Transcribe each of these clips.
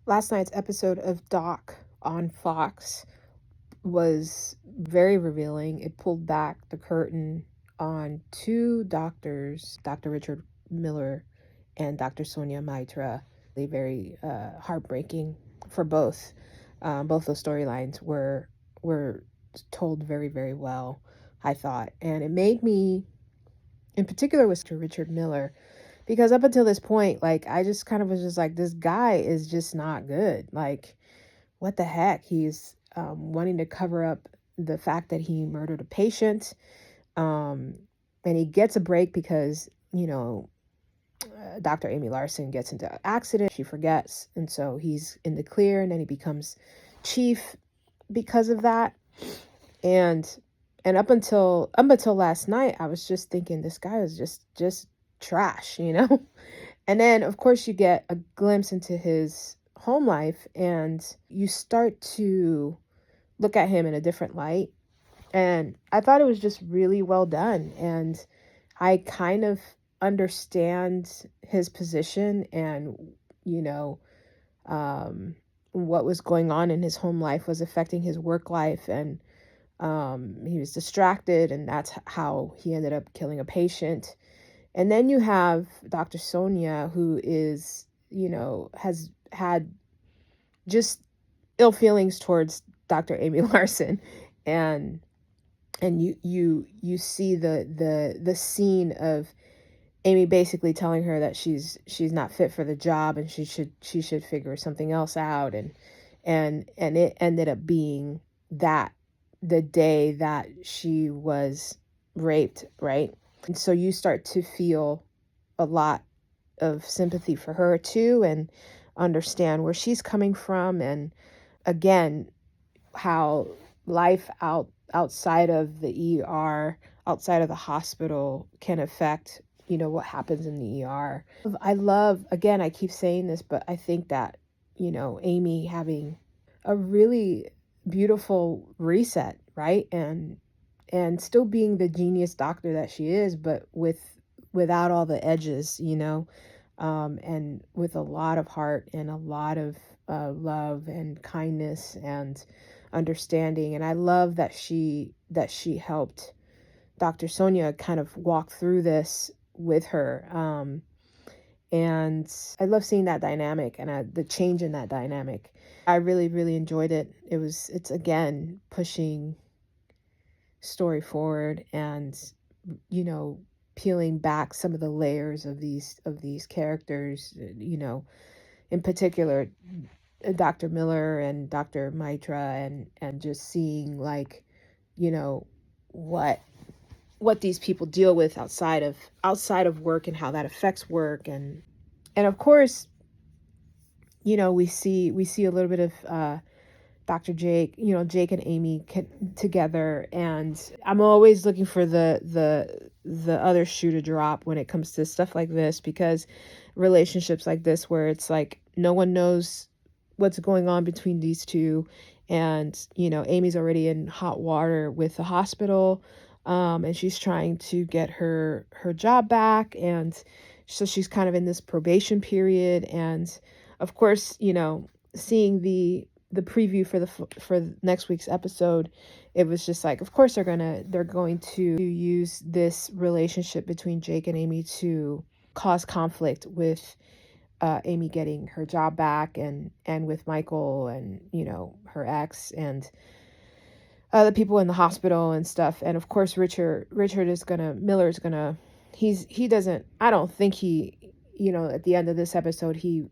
Last night's episode of Doc on Fox was very revealing. It pulled back the curtain on two doctors, Dr. Richard Miller and Dr. Sonia Maitra. Very heartbreaking for both. Both those storylines were told very, very well, I thought. And it made me, in particular, with Richard Miller, because up until this point, like, I just kind of was just like, this guy is just not good. Like, what the heck? He's wanting to cover up the fact that he murdered a patient. Um, and he gets a break because, Dr. Amy Larson gets into an accident. She forgets. And so he's in the clear, and then he becomes chief because of that. And up until last night, I was just thinking this guy is just trash, you know? And then, of course, you get a glimpse into his home life, and you start to look at him in a different light. And I thought it was just really well done. And I kind of understand his position and, you know, what was going on in his home life was affecting his work life. And he was distracted, and that's how he ended up killing a patient. And then you have Dr. Sonia, who is, has had just ill feelings towards Dr. Amy Larson. And you see the scene of Amy basically telling her that she's not fit for the job, and she should figure something else out. And it ended up being that the day that she was raped, right? And so you start to feel a lot of sympathy for her too, and understand where she's coming from. And again, how life outside of the ER, outside of the hospital, can affect, what happens in the ER. I love, again, I keep saying this, but I think that, Amy having a really beautiful reset, right? And still being the genius doctor that she is, but without all the edges, and with a lot of heart and a lot of love and kindness and understanding. And I love that she helped Dr. Sonia kind of walk through this with her. And I love seeing that dynamic and the change in that dynamic. I really, really enjoyed it. It's again pushing story forward, and peeling back some of the layers of these characters, in particular Dr. Miller and Dr. Maitra, and just seeing, like, what these people deal with outside of work, and how that affects work. And of course, we see a little bit of Dr. Jake, Jake and Amy together. And I'm always looking for the other shoe to drop when it comes to stuff like this, because relationships like this, where it's like no one knows what's going on between these two. And, Amy's already in hot water with the hospital, and she's trying to get her job back. And so she's kind of in this probation period. And of course, seeing the preview for next week's episode, it was just like, of course they're going to use this relationship between Jake and Amy to cause conflict with Amy getting her job back, and with Michael, and her ex, and the people in the hospital and stuff. And of course Miller is gonna, he doesn't, I don't think he, at the end of this episode, he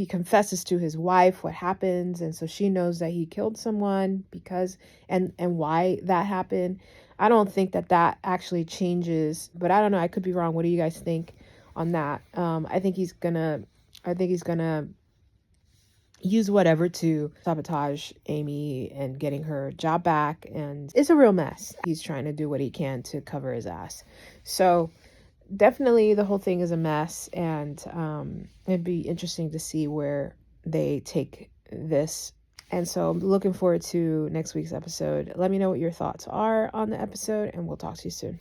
confesses to his wife what happens, and so she knows that he killed someone, because and why that happened. I don't think that actually changes, but I don't know, I could be wrong. What do you guys think on that? I think he's gonna use whatever to sabotage Amy and getting her job back, and it's a real mess. He's trying to do what he can to cover his ass. So definitely the whole thing is a mess, and it'd be interesting to see where they take this. And so I'm looking forward to next week's episode. Let me know what your thoughts are on the episode, and we'll talk to you soon.